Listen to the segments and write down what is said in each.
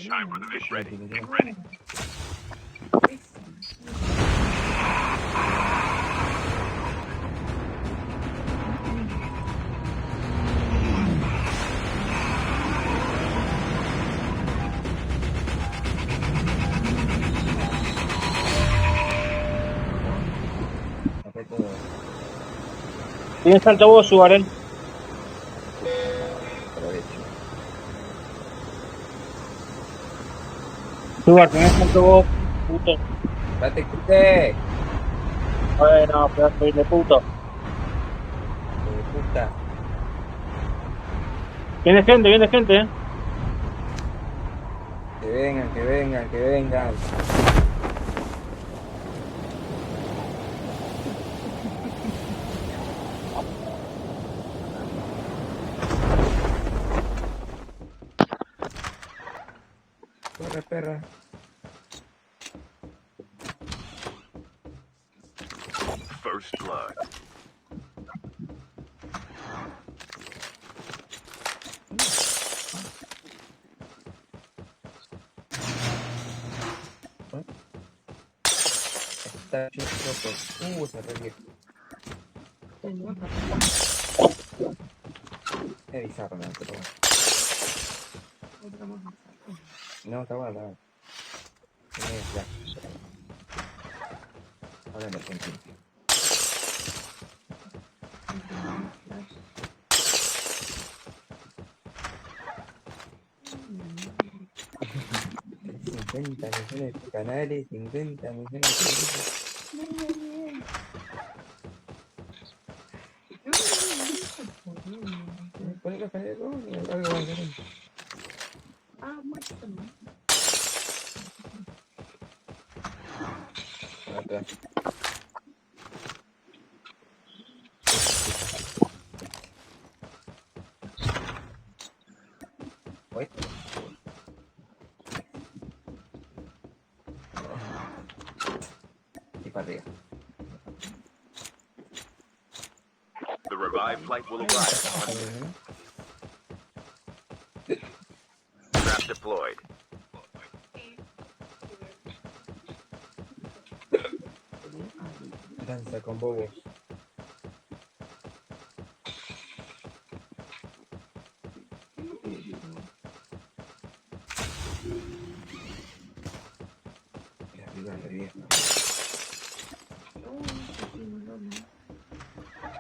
Time for the mission. Get ready. Get ready. ¿Tienes altavoz, Suárez? Suárez, ¿tienes altavoz? Puto. ¡Date quité! Bueno, pedazo de puto. Puta. Viene gente, ¿eh? Que vengan, que vengan, que vengan. Corre, perra. First blood. Está chido por... se revió. Es bizarro, ¿no? Pero bueno. No, está bueno, está bueno. Tiene flash. Ahora en Argentina. $50 millones de canales, 50 millones de canales. Poner los canales, algo más grande. Atrás. Uy. Y para arriba. The revived flight will arrive. Trap deployed. Danza con bobos. Y arriba revienta.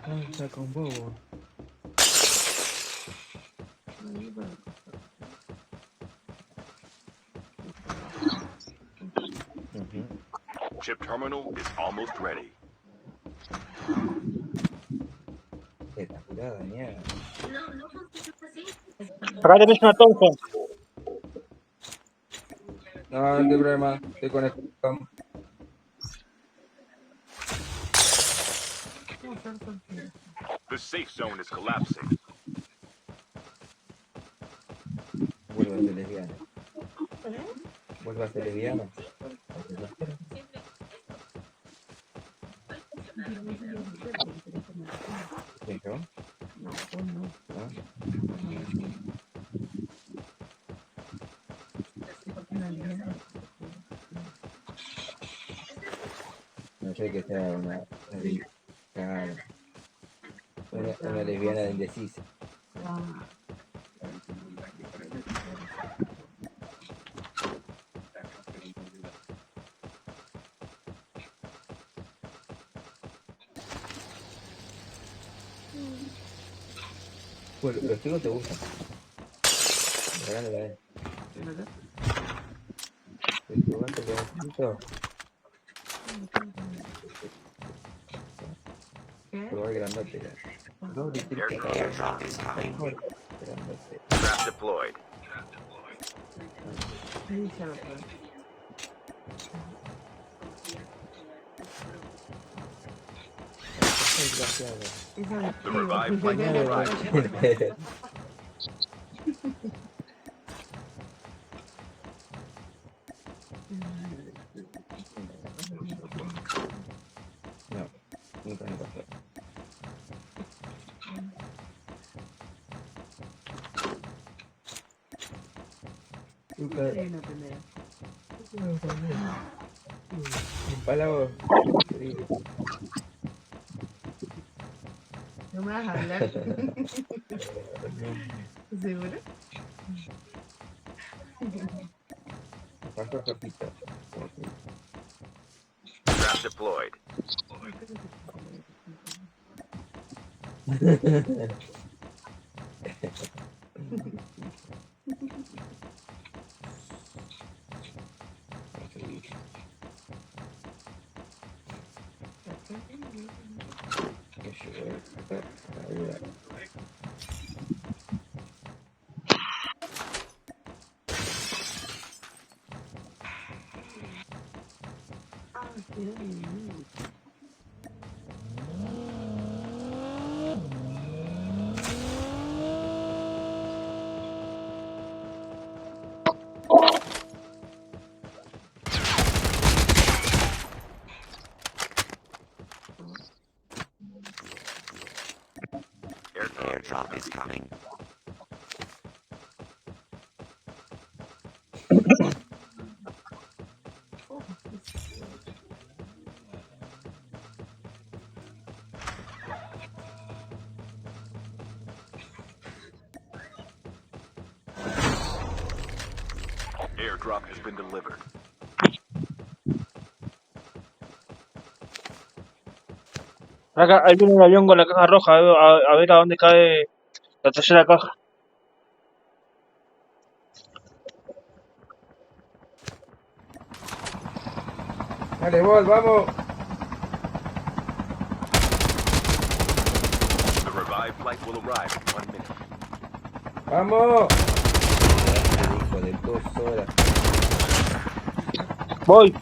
Danza con bobos. Chip terminal is almost ready. Está curada, mierda. Acá tenés una Thompson. No, no hay problema. Estoy conectado. The safe zone is collapsing. Vuelvo a ser lesbiana. Vuelvo a ser lesbiana. ¿Sí, yo? ¿Ah? No sé que sea una lesbiana de indecisa. Bueno, los chicos te gustan. Regándole a él. El jugante que necesito. Probar grandote ya. Doble triple. Mejor grandote. Trap deployed. Desgraciado. The revived flight will arrive. No, nunca me pasó. Nunca. No pendejo. Empalago. No me vas a hablar. ¿Seguro? Paso capita. Trap deployed. Airdrop is coming. Airdrop has been delivered. Acá, ahí viene un avión con la caja roja, a ver a dónde cae la tercera caja. Dale, vos, vamos. The revived flight will arrive in 1 minute. Vamos. Hijo de 2 horas. Voy.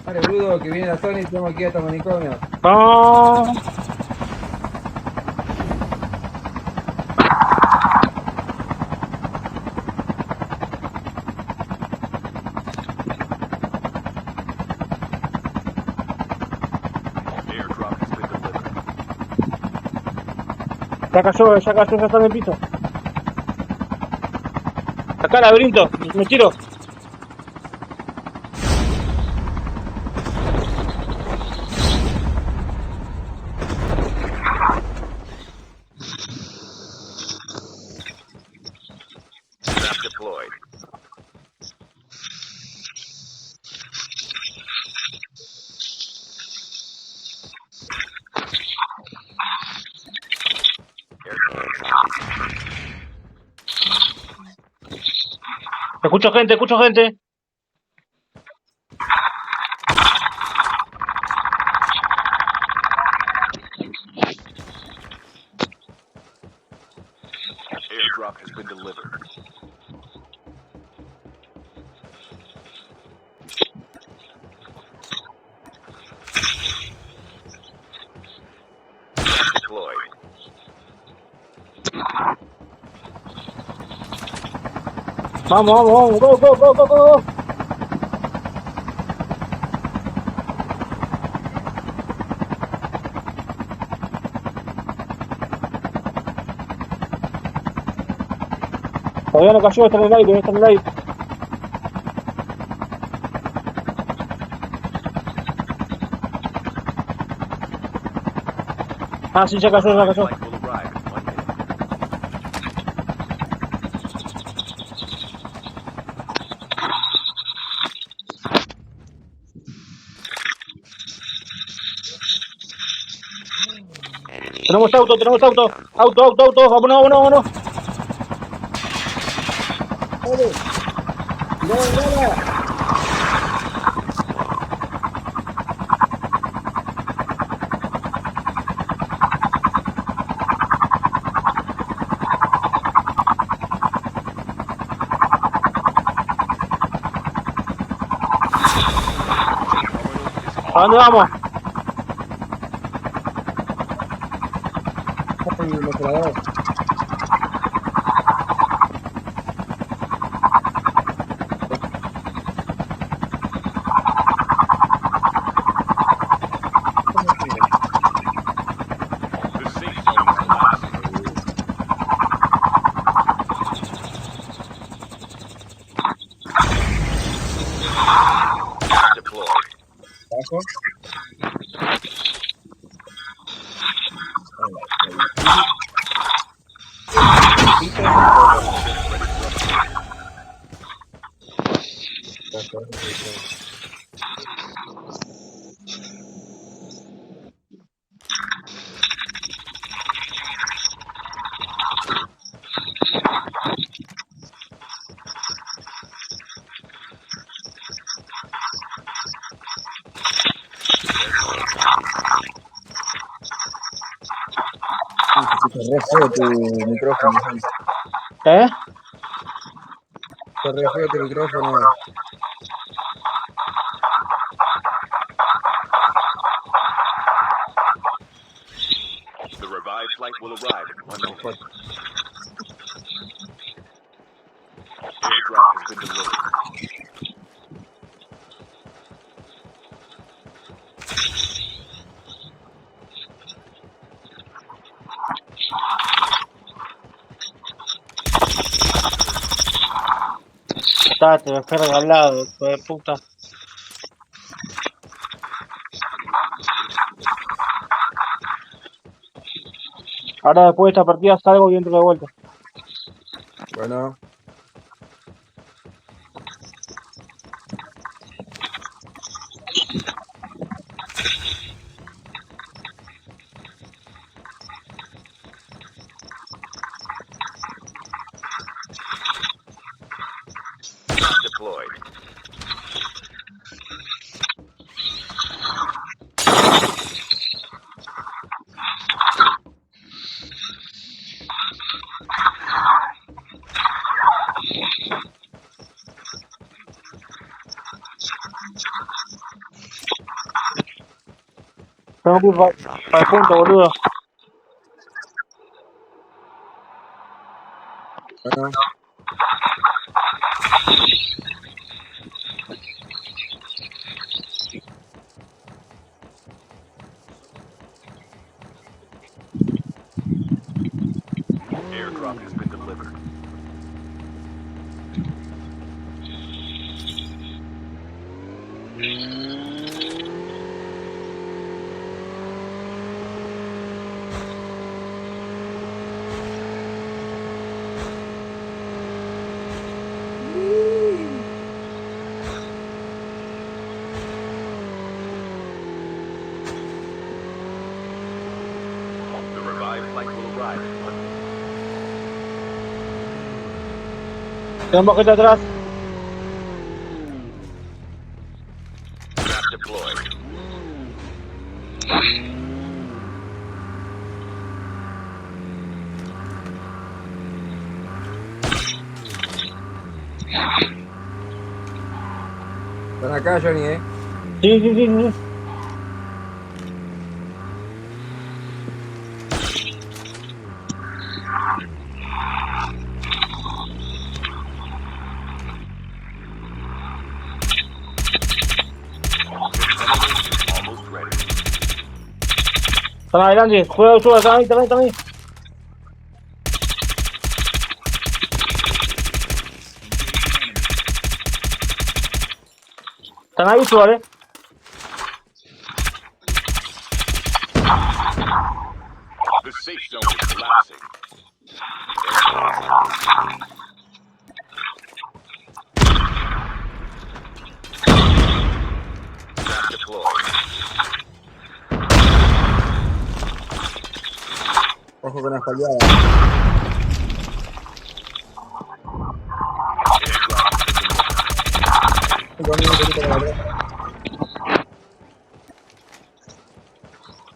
Dale, boludo, que viene la Sony y tenemos que ir hasta manicomio. Ah, Airdrop has been delivered. ya está en el piso. Acá, laberinto, me tiro. Trap deployed. Escucho gente, escucho gente. Airdrop has been delivered. Trap deployed. Vamos, go. Todavía no cayó, está en el aire, Ah, sí, ya cayó. Flight will arrive in 1 minute. Enemy. Tenemos auto. Auto, vámonos. ¿A dónde vamos? El mostrador. The safe zone is collapsing. rojo. Se re feo tu micrófono. ¿Eh? Se re feo tu micrófono. The revived flight will arrive in 1 minute. Airdrop has been delivered. Te lo fue regalado, hijo de puta. Ahora después de esta partida salgo y entro de vuelta. Bueno. Deployed. Tengo que ir para el punto, boludo. Bueno. Airdrop has been delivered. The revived flight will arrive in 1 minute. Tenemos que estar atrás. Trap deployed. Están acá, Johnny, Sí. Almost ready. Están adelante. Cuidado, suba, están ahí. Están ahí, suave. The safe zone is collapsing. Trap deployed. Ojo con la espalda.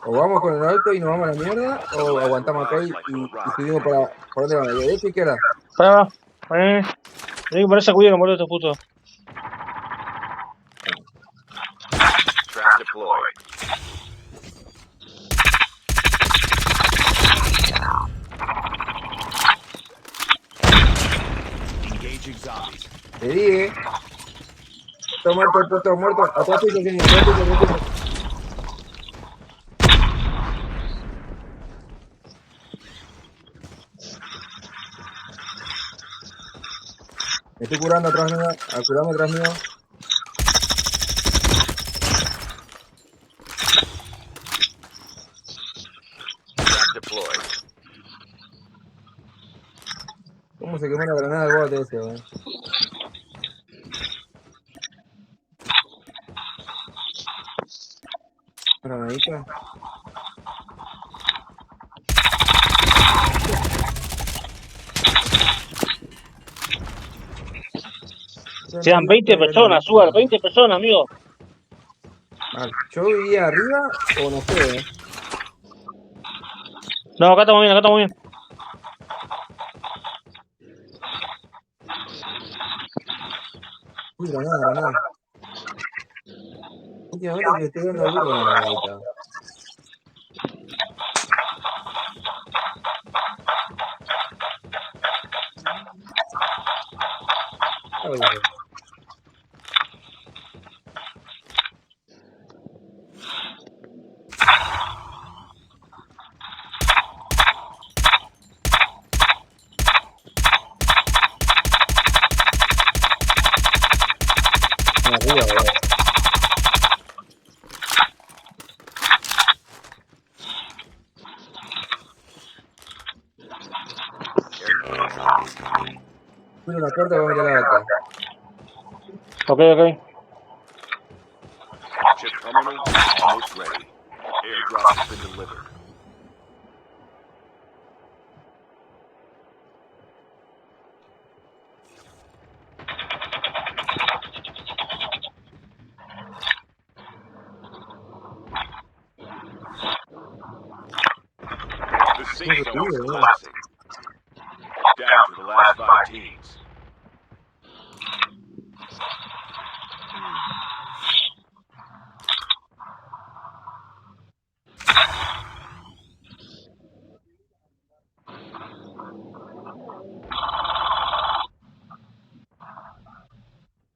O vamos con el auto y nos vamos a la mierda, o aguantamos acá y subimos para... ¿Por dónde van? ¿De derecha o izquierda? Para. Hay que ponerse cuidado, boludo, estos putos. Trap deployed. Engaging zombies. Te dije. Todo muerto. Atrás tuyo, Jenny, atrás tuyo. Me estoy curando atrás mío. Curando atrás mío. quemó la granada al bote ese, weón. Granadita. Sean 20 personas, suban, 20 personas, amigo. Mal. Yo iría arriba o no sé, No, acá estamos bien, acá estamos bien. Uy, granada. Últimamente le estoy dando duro a la granadita. Ay, arriba, weón. Airdrop is coming. Mira una puerta, voy a mirar la otra. Ok. Chip terminal is almost ready. Airdrop has been delivered. The safe zone is collapsing. Down to the last 5 teams.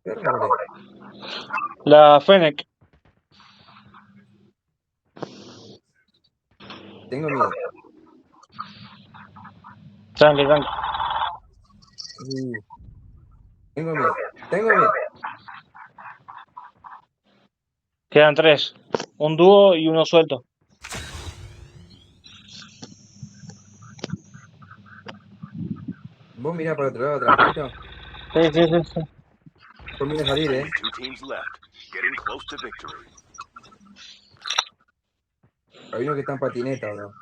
Qué raro. La Fennec. Tengo miedo. Tranqui. Tengo miedo. Quedan 3. Un dúo y uno suelto. Vos mirá para otro lado, tranquilo. Sí. Conviene salir, Only 2 teams left. Getting close to victory. Hay uno que está en patineta, bro.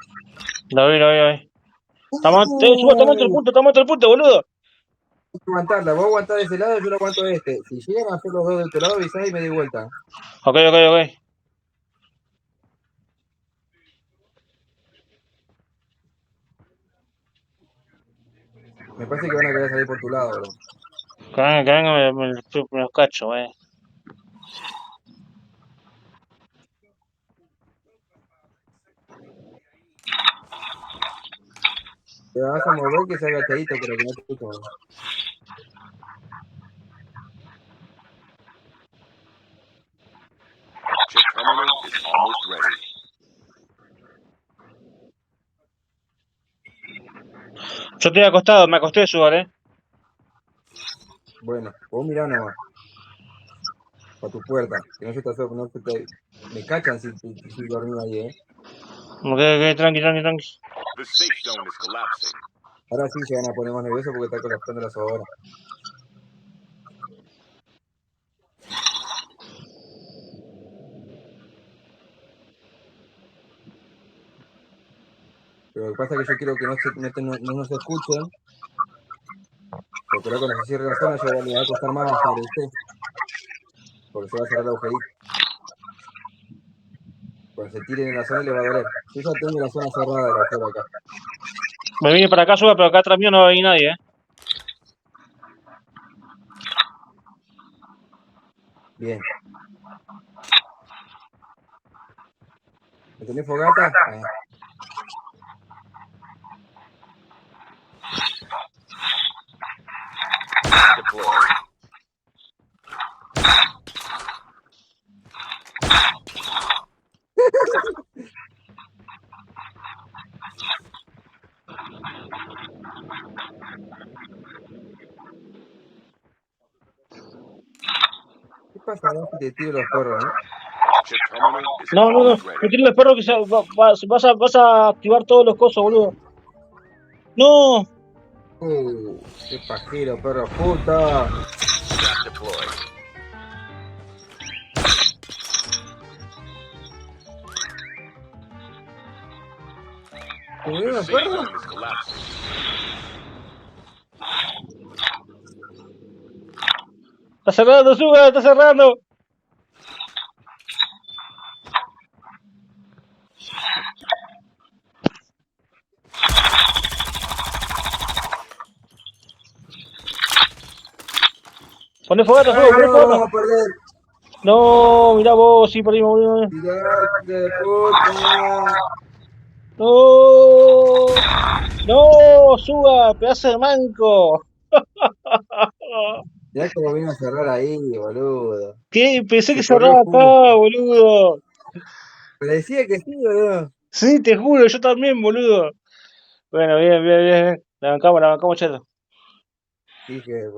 Lo vi. Estamos en el punto, boludo. Hay que aguantarla. Vos aguantás de ese lado, yo lo aguanto de este. Si llegan a hacer los dos de otro lado, avisás y me doy vuelta. Ok. Me parece que van a querer salir por tu lado, bro. Que venga, me los cacho, Te vas a mover que sea agachadito, pero que no te escucho, bro. Chip terminal is almost ready. Yo estoy acostado, me acosté, Sugar, Bueno, vos mirá nomás. Para tu puerta. Que no se te acerque, no se te... Me cachan si dormí ahí, Ok, tranqui. The safe zone is collapsing. Ahora sí se van a poner más nerviosos porque está colapsando las horas. Pero lo que pasa es que yo quiero que no nos escuchen. Porque ahora cuando se cierre la zona, yo le va a costar más bajar, ¿viste? Porque se va a cerrar el agujerito. Cuando se tiren en la zona le va a doler. Yo ya tengo la zona cerrada de la afuera acá. Me vine para acá, Sugar, pero acá atrás mío no va a venir nadie, Bien. ¿Me tenés fogata? Deploy. ¿Qué pasa si te tiro los perros, Chip terminal is No. almost Me ready. quiero el perro que vas a activar todos los cosos, boludo. No. Qué pajero, perro puta. Trap deployed. ¿Te murieron, Safe perro? zone is collapsing. Está cerrando, Suga, está cerrando. Poné fogata, Suga, Ay, poné no, fogata. vamos a perder. No, mirá vos, sí perdimos, boludo. Tirate de puta. No, no, Suga, pedazo de manco. Ya como vino a cerrar ahí, boludo. ¿Qué? Pensé que Se corrió cerraba acá, justo. boludo. Le decía que sí, boludo. Sí, te juro, yo también, boludo. Bueno, bien, bien, bien. La bancamos, cheto. Dije,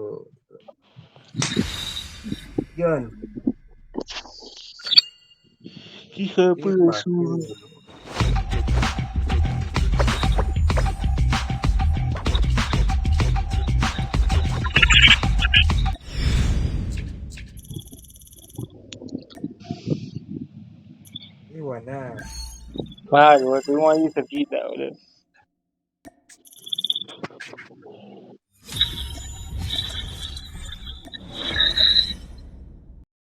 John, Hijo de qué puta, Suga. pajero. Qué buena. Vale, boludo, estuvimos ahí cerquita, boludo.